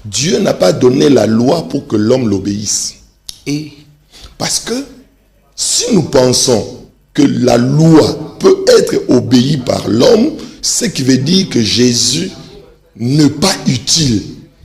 Dieu n'a pas donné la loi pour que l'homme l'obéisse. Et Parce que si nous pensons que la loi peut être obéie par l'homme, ce qui veut dire que Jésus n'est pas utile.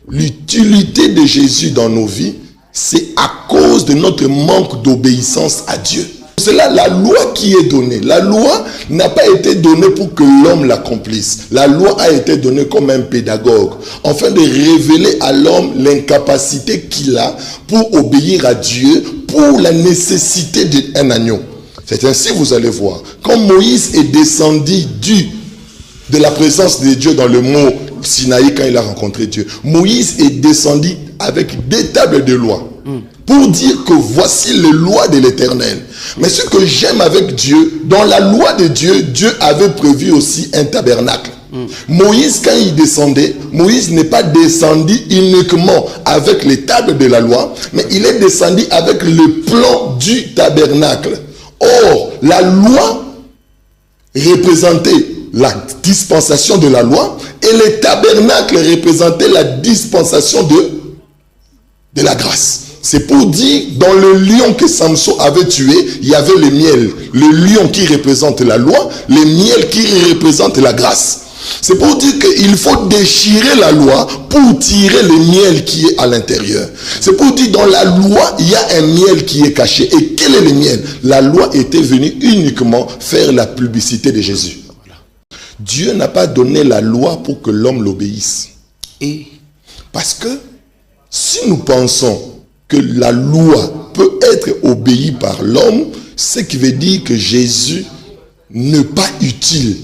L'utilité de Jésus dans nos vies, c'est à cause de notre manque d'obéissance à Dieu. C'est là la loi qui est donnée. La loi n'a pas été donnée pour que l'homme l'accomplisse. La loi a été donnée comme un pédagogue, afin de révéler à l'homme l'incapacité qu'il a pour obéir à Dieu, pour la nécessité d'un agneau. C'est ainsi, vous allez voir, quand Moïse est descendu de la présence de Dieu dans le mont Sinaï, quand il a rencontré Dieu, Moïse est descendu avec des tables de loi pour dire que voici les lois de l'Éternel. Mais ce que j'aime avec Dieu, dans la loi de Dieu, Dieu avait prévu aussi un tabernacle. Moïse, quand il descendait, Moïse n'est pas descendu uniquement avec les tables de la loi, mais il est descendu avec le plan du tabernacle. Or, la loi représentait la dispensation de la loi et le tabernacle représentait la dispensation de la grâce. C'est pour dire, dans le lion que Samson avait tué, il y avait le miel. Le lion qui représente la loi, le miel qui représente la grâce. C'est pour dire qu'il faut déchirer la loi pour tirer le miel qui est à l'intérieur. C'est pour dire, dans la loi, il y a un miel qui est caché. Et quel est le miel? La loi était venue uniquement faire la publicité de Jésus. Dieu n'a pas donné la loi pour que l'homme l'obéisse. Et Parce que si nous pensons que la loi peut être obéie par l'homme, ce qui veut dire que Jésus n'est pas utile.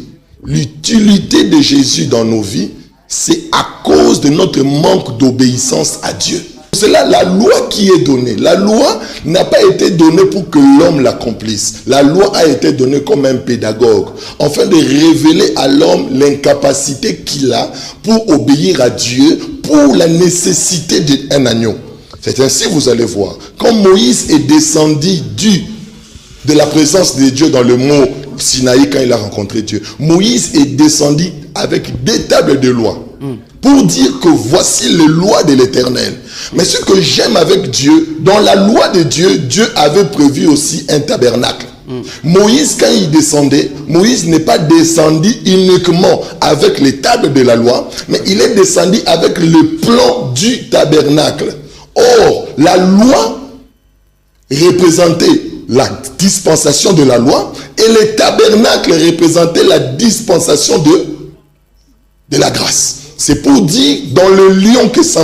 L'utilité de Jésus dans nos vies, c'est à cause de notre manque d'obéissance à Dieu. C'est là la loi qui est donnée. La loi n'a pas été donnée pour que l'homme l'accomplisse. La loi a été donnée comme un pédagogue, afin de révéler à l'homme l'incapacité qu'il a pour obéir à Dieu, pour la nécessité d'un agneau. C'est ainsi, vous allez voir, quand Moïse est descendu de la présence de Dieu dans le mont Sinaï, quand il a rencontré Dieu, Moïse est descendu avec des tables de loi pour dire que voici les lois de l'Éternel. Mais ce que j'aime avec Dieu, dans la loi de Dieu, Dieu avait prévu aussi un tabernacle. Moïse, quand il descendait, Moïse n'est pas descendu uniquement avec les tables de la loi, mais il est descendu avec le plan du tabernacle. Or, la loi représentait la dispensation de la loi et le tabernacle représentait la dispensation de la grâce. C'est pour dire, dans le lion que Samson